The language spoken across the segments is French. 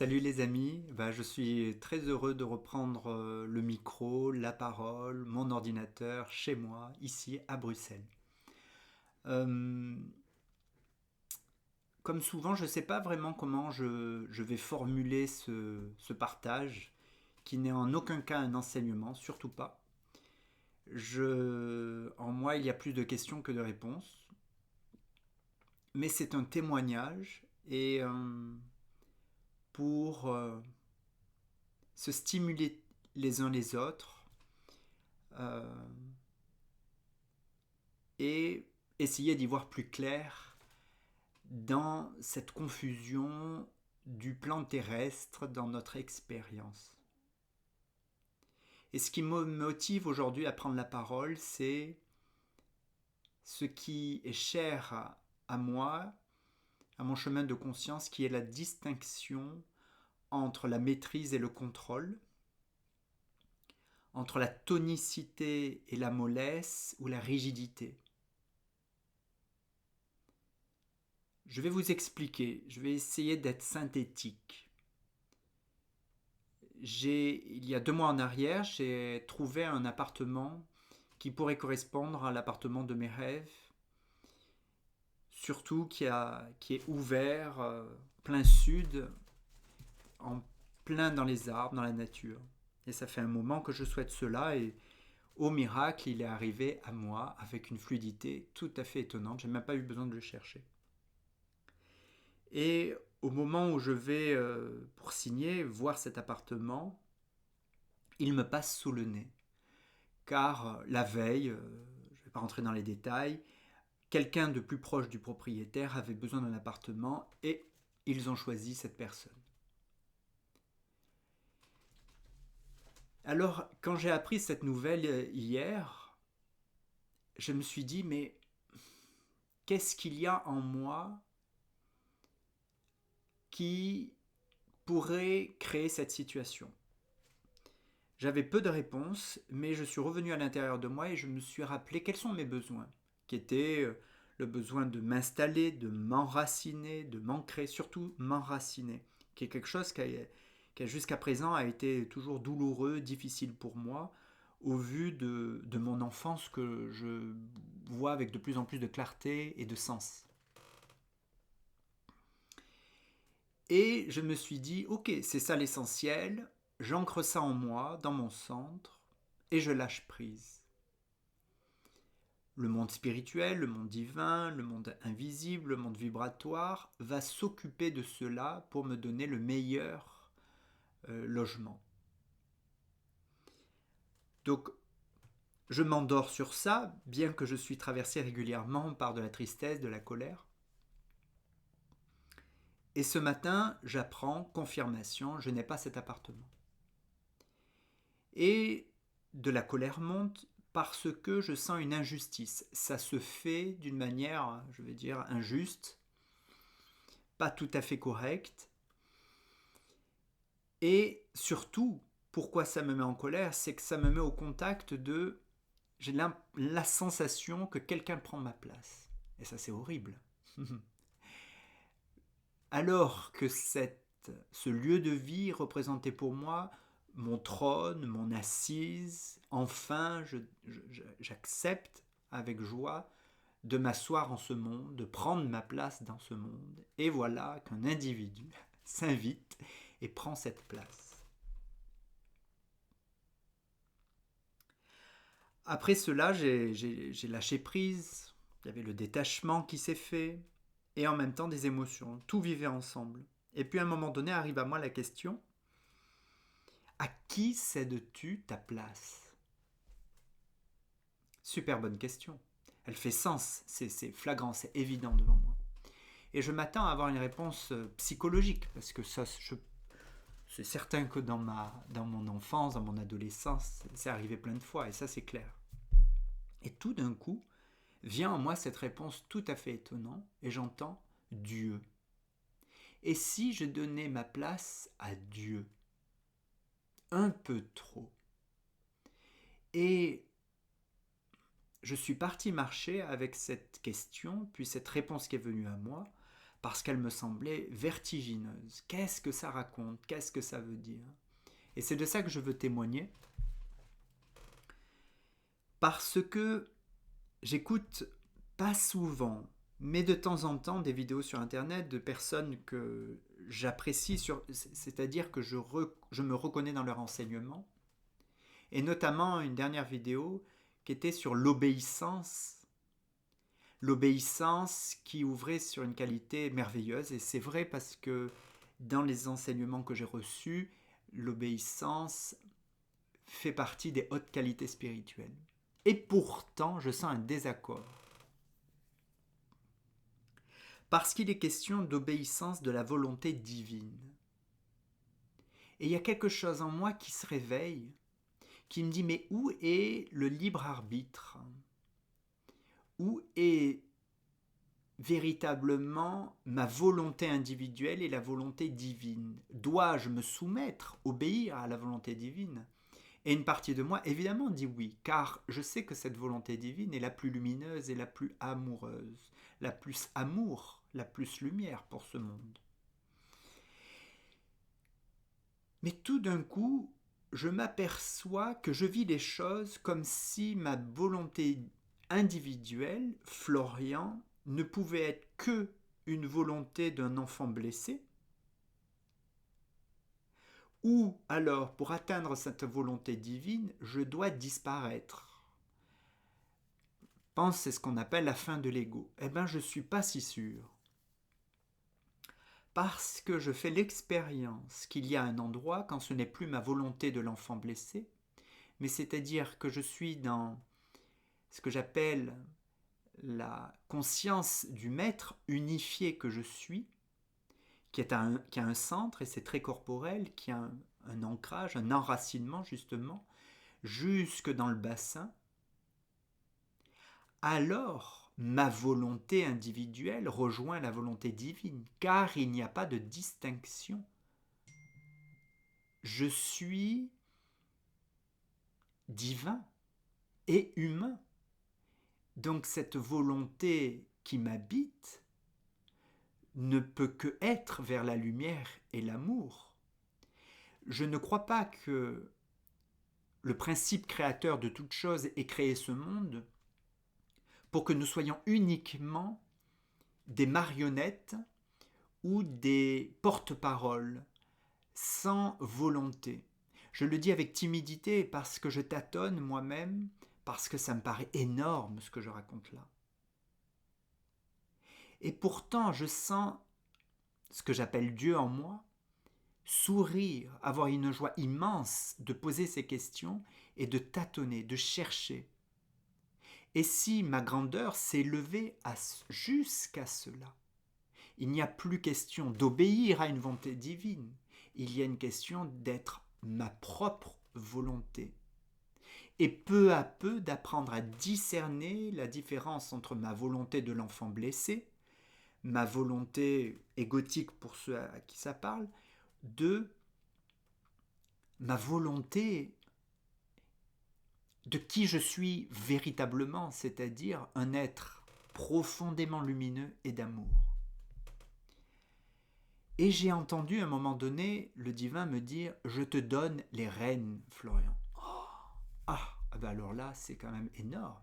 Salut les amis, je suis très heureux de reprendre le micro, la parole, mon ordinateur chez moi, ici à Bruxelles. Euh, Comme souvent, je ne sais pas vraiment comment je vais formuler ce partage, qui n'est en aucun cas un enseignement, surtout pas. En moi, il y a plus de questions que de réponses, mais c'est un témoignage et pour se stimuler les uns les autres euh, et essayer d'y voir plus clair dans cette confusion du plan terrestre dans notre expérience. Et ce qui me motive aujourd'hui à prendre la parole, c'est ce qui est cher à moi, à mon chemin de conscience, qui est la distinction entre la maîtrise et le contrôle, entre la tonicité et la mollesse ou la rigidité. Je vais vous expliquer, je vais essayer d'être synthétique. Il y a 2 mois en arrière, j'ai trouvé un appartement qui pourrait correspondre à l'appartement de mes rêves, surtout qui est ouvert, plein sud, en plein dans les arbres, dans la nature. Et ça fait un moment que je souhaite cela et au miracle, il est arrivé à moi avec une fluidité tout à fait étonnante. J'ai même pas eu besoin de le chercher. Et au moment où je vais, pour signer, voir cet appartement, il me passe sous le nez. Car la veille, je ne vais pas rentrer dans les détails, quelqu'un de plus proche du propriétaire avait besoin d'un appartement et ils ont choisi cette personne. Alors, quand j'ai appris cette nouvelle hier, je me suis dit, mais qu'est-ce qu'il y a en moi qui pourrait créer cette situation? J'avais peu de réponses, mais je suis revenu à l'intérieur de moi et je me suis rappelé quels sont mes besoins, qui étaient le besoin de m'installer, de m'enraciner, de m'ancrer, surtout m'enraciner, qui est quelque chose qui jusqu'à présent a été toujours douloureux, difficile pour moi, au vu de mon enfance que je vois avec de plus en plus de clarté et de sens. Et je me suis dit, ok, c'est ça l'essentiel, j'ancre ça en moi, dans mon centre, et je lâche prise. Le monde spirituel, le monde divin, le monde invisible, le monde vibratoire va s'occuper de cela pour me donner le meilleur logement. Donc, je m'endors sur ça, bien que je suis traversé régulièrement par de la tristesse, de la colère. Et ce matin, j'apprends, confirmation, je n'ai pas cet appartement. Et de la colère monte parce que je sens une injustice. Ça se fait d'une manière, je vais dire, injuste, pas tout à fait correcte. Et surtout, pourquoi ça me met en colère, c'est que ça me met au contact de... J'ai la sensation que quelqu'un prend ma place. Et ça, c'est horrible. Alors que ce lieu de vie représentait pour moi mon trône, mon assise, enfin, j'accepte avec joie de m'asseoir en ce monde, de prendre ma place dans ce monde. Et voilà qu'un individu s'invite et prend cette place. Après cela, j'ai lâché prise, il y avait le détachement qui s'est fait, et en même temps des émotions. Tout vivait ensemble. Et puis à un moment donné arrive à moi la question, à qui cèdes-tu ta place? Super bonne question. Elle fait sens, c'est flagrant, c'est évident devant moi. Et je m'attends à avoir une réponse psychologique, parce que ça, c'est certain que dans mon enfance, dans mon adolescence, c'est arrivé plein de fois, et ça c'est clair. Et tout d'un coup, vient en moi cette réponse tout à fait étonnante, et j'entends Dieu. Et si je donnais ma place à Dieu? Un peu trop. Et je suis parti marcher avec cette question, puis cette réponse qui est venue à moi, parce qu'elle me semblait vertigineuse. Qu'est-ce que ça raconte? Qu'est-ce que ça veut dire? Et c'est de ça que je veux témoigner, parce que j'écoute pas souvent, mais de temps en temps, des vidéos sur Internet de personnes que j'apprécie, c'est-à-dire que je me reconnais dans leur enseignement, et notamment une dernière vidéo qui était sur l'obéissance qui ouvrait sur une qualité merveilleuse, et c'est vrai parce que dans les enseignements que j'ai reçus, l'obéissance fait partie des hautes qualités spirituelles. Et pourtant, je sens un désaccord. Parce qu'il est question d'obéissance de la volonté divine. Et il y a quelque chose en moi qui se réveille, qui me dit, mais où est le libre arbitre? Où est véritablement ma volonté individuelle et la volonté divine? Dois-je me soumettre, obéir à la volonté divine? Et une partie de moi, évidemment, dit oui, car je sais que cette volonté divine est la plus lumineuse et la plus amoureuse, la plus amour, la plus lumière pour ce monde. Mais tout d'un coup, je m'aperçois que je vis les choses comme si ma volonté individuelle, Florian, ne pouvait être que une volonté d'un enfant blessé, ou alors, pour atteindre cette volonté divine, je dois disparaître. Pense, c'est ce qu'on appelle la fin de l'ego. Eh bien, je ne suis pas si sûr. Parce que je fais l'expérience qu'il y a un endroit quand ce n'est plus ma volonté de l'enfant blessé, mais c'est-à-dire que je suis dans ce que j'appelle la conscience du maître unifié que je suis, qui a un centre, et c'est très corporel, qui a un ancrage, un enracinement justement, jusque dans le bassin, alors ma volonté individuelle rejoint la volonté divine, car il n'y a pas de distinction. Je suis divin et humain. Donc cette volonté qui m'habite ne peut que être vers la lumière et l'amour. Je ne crois pas que le principe créateur de toute chose ait créé ce monde pour que nous soyons uniquement des marionnettes ou des porte-paroles sans volonté. Je le dis avec timidité parce que je tâtonne moi-même, parce que ça me paraît énorme ce que je raconte là. Et pourtant, je sens ce que j'appelle Dieu en moi, sourire, avoir une joie immense de poser ces questions et de tâtonner, de chercher. Et si ma grandeur s'est levée jusqu'à cela, il n'y a plus question d'obéir à une volonté divine, il y a une question d'être ma propre volonté. Et peu à peu d'apprendre à discerner la différence entre ma volonté de l'enfant blessé, ma volonté égotique pour ceux à qui ça parle, de ma volonté de qui je suis véritablement, c'est-à-dire un être profondément lumineux et d'amour. Et j'ai entendu à un moment donné le divin me dire « Je te donne les rênes, Florian. » ben alors là, c'est quand même énorme.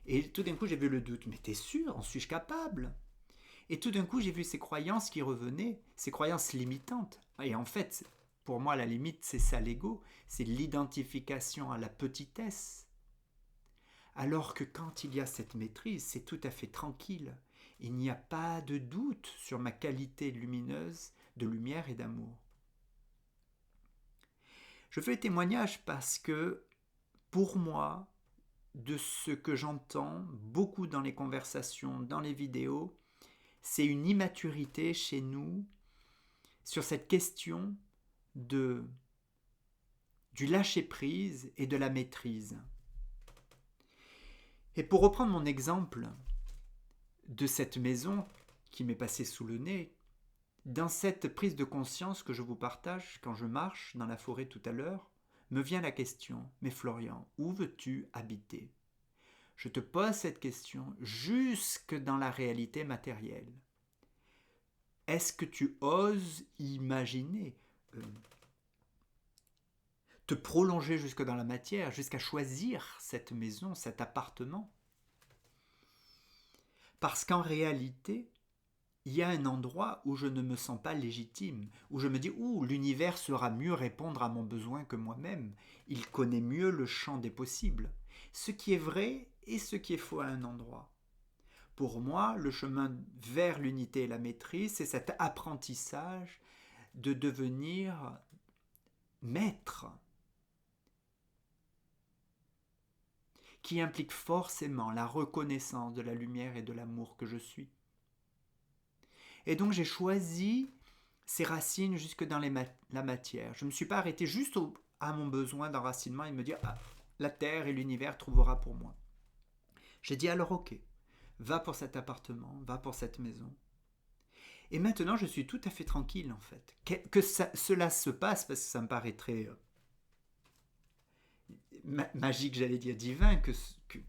Et tout d'un coup, j'ai vu le doute. « Mais t'es sûr? En suis-je capable ?» Et tout d'un coup, j'ai vu ces croyances qui revenaient, ces croyances limitantes. Et en fait, pour moi, la limite, c'est ça l'ego, c'est l'identification à la petitesse. Alors que quand il y a cette maîtrise, c'est tout à fait tranquille. Il n'y a pas de doute sur ma qualité lumineuse de lumière et d'amour. Je fais le témoignage parce que, pour moi, de ce que j'entends beaucoup dans les conversations, dans les vidéos, c'est une immaturité chez nous sur cette question du lâcher-prise et de la maîtrise. Et pour reprendre mon exemple de cette maison qui m'est passée sous le nez, dans cette prise de conscience que je vous partage quand je marche dans la forêt tout à l'heure, me vient la question, mais Florian, où veux-tu habiter? Je te pose cette question jusque dans la réalité matérielle. est-ce que tu oses imaginer euh, te prolonger jusque dans la matière, jusqu'à choisir cette maison, cet appartement? Parce qu'en réalité, il y a un endroit où je ne me sens pas légitime, où je me dis, ouh, l'univers saura mieux répondre à mon besoin que moi-même. Il connaît mieux le champ des possibles. Ce qui est vrai et ce qui est faux à un endroit. Pour moi, le chemin vers l'unité et la maîtrise, c'est cet apprentissage de devenir maître, qui implique forcément la reconnaissance de la lumière et de l'amour que je suis. Et donc j'ai choisi ces racines jusque dans la matière. Je ne me suis pas arrêté juste à mon besoin d'enracinement et de me dire ah, la terre et l'univers trouvera pour moi. J'ai dit alors ok, va pour cet appartement, va pour cette maison. Et maintenant je suis tout à fait tranquille en fait. Que cela se passe parce que ça me paraît très magique, j'allais dire divin, qu'il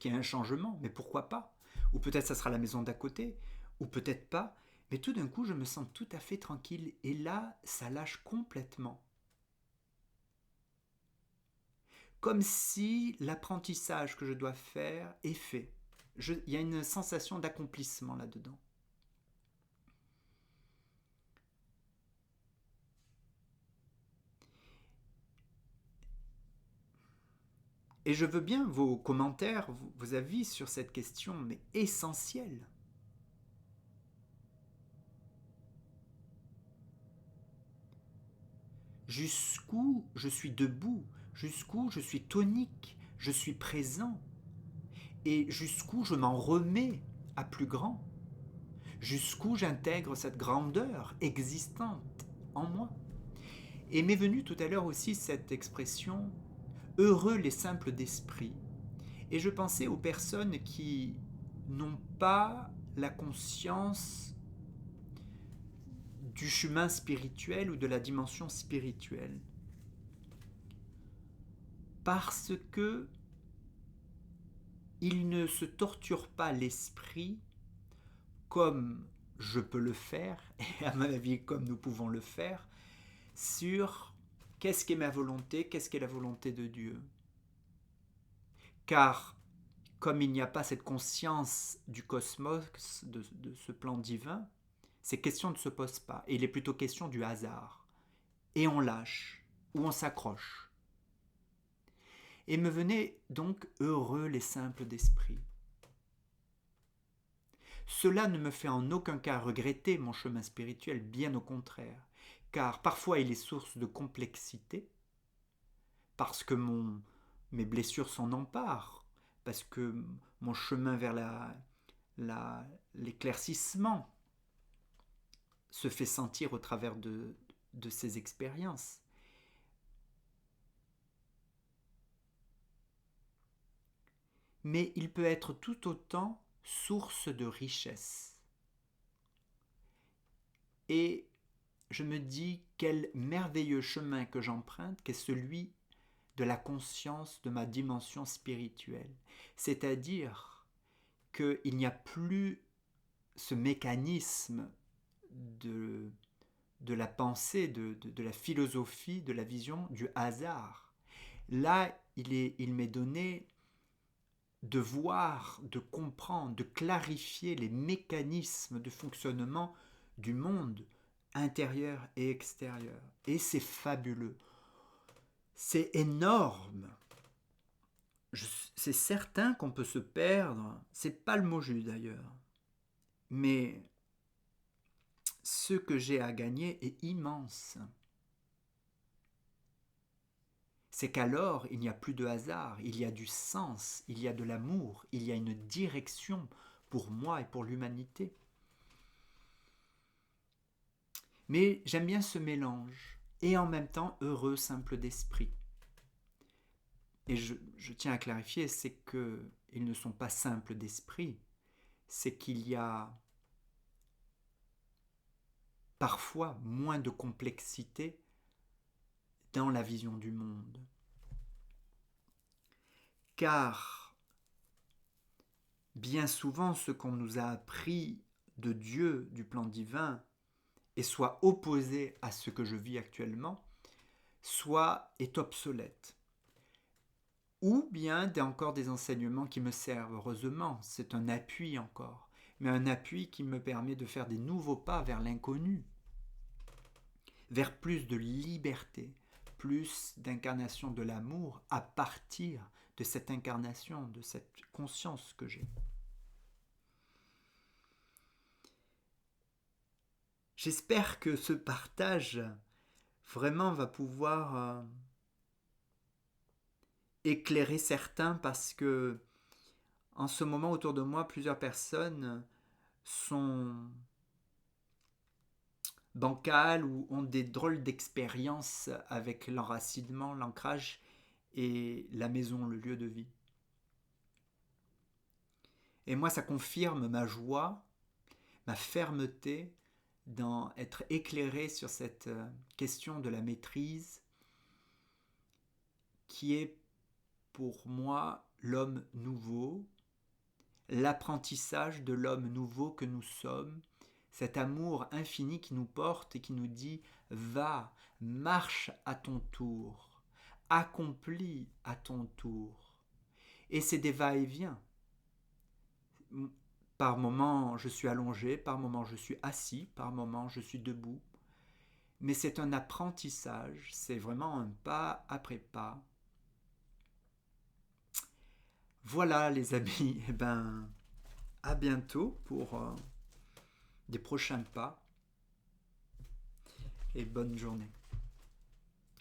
y ait un changement. Mais pourquoi pas? Ou peut-être ça sera la maison d'à côté, ou peut-être pas. Mais tout d'un coup, je me sens tout à fait tranquille. Et là, ça lâche complètement. Comme si l'apprentissage que je dois faire est fait. Il y a une sensation d'accomplissement là-dedans. Et je veux bien vos commentaires, vos avis sur cette question, mais essentielle. Jusqu'où je suis debout, jusqu'où je suis tonique, je suis présent, et jusqu'où je m'en remets à plus grand, jusqu'où j'intègre cette grandeur existante en moi. Et m'est venue tout à l'heure aussi cette expression heureux les simples d'esprit. Et je pensais aux personnes qui n'ont pas la conscience du chemin spirituel ou de la dimension spirituelle. Parce que ils ne se torturent pas l'esprit comme je peux le faire, et à mon avis comme nous pouvons le faire, sur qu'est-ce qu'est ma volonté, qu'est-ce qu'est la volonté de Dieu. Car comme il n'y a pas cette conscience du cosmos, de ce plan divin, ces questions ne se posent pas. Et il est plutôt question du hasard. Et on lâche, ou on s'accroche. Et me venaient donc heureux les simples d'esprit. Cela ne me fait en aucun cas regretter mon chemin spirituel, bien au contraire, car parfois il est source de complexité, parce que mes blessures s'en emparent, parce que mon chemin vers l'éclaircissement se fait sentir au travers de ces expériences. Mais il peut être tout autant source de richesse. Et je me dis quel merveilleux chemin que j'emprunte, qu'est celui de la conscience de ma dimension spirituelle. C'est-à-dire qu'il n'y a plus ce mécanisme de la pensée, de la philosophie, de la vision du hasard. Là, il m'est donné de voir, de comprendre, de clarifier les mécanismes de fonctionnement du monde intérieur et extérieur. Et c'est fabuleux. C'est énorme. C'est certain qu'on peut se perdre. C'est pas le mot juste d'ailleurs. Mais ce que j'ai à gagner est immense. C'est qu'alors il n'y a plus de hasard, il y a du sens, il y a de l'amour, il y a une direction pour moi et pour l'humanité. Mais j'aime bien ce mélange, et en même temps heureux, simple d'esprit. Et je tiens à clarifier, c'est qu'ils ne sont pas simples d'esprit, c'est qu'il y a parfois moins de complexité dans la vision du monde. Car bien souvent, ce qu'on nous a appris de Dieu, du plan divin, et soit opposé à ce que je vis actuellement, soit est obsolète. Ou bien encore des enseignements qui me servent, heureusement, c'est un appui encore, mais un appui qui me permet de faire des nouveaux pas vers l'inconnu, vers plus de liberté, plus d'incarnation de l'amour à partir de cette incarnation, de cette conscience que j'ai. J'espère que ce partage vraiment va pouvoir éclairer certains parce que en ce moment autour de moi, plusieurs personnes sont bancales ou ont des drôles d'expériences avec l'enracinement, l'ancrage et la maison, le lieu de vie. Et moi, ça confirme ma joie, ma fermeté dans être éclairé sur cette question de la maîtrise qui est pour moi l'homme nouveau, l'apprentissage de l'homme nouveau que nous sommes, cet amour infini qui nous porte et qui nous dit va, marche à ton tour, accomplis à ton tour. Et c'est des va-et-vient. Par moments je suis allongé, par moments je suis assis, par moments je suis debout. Mais c'est un apprentissage, c'est vraiment un pas après pas. Voilà les amis, eh ben, à bientôt pour des prochains pas et bonne journée.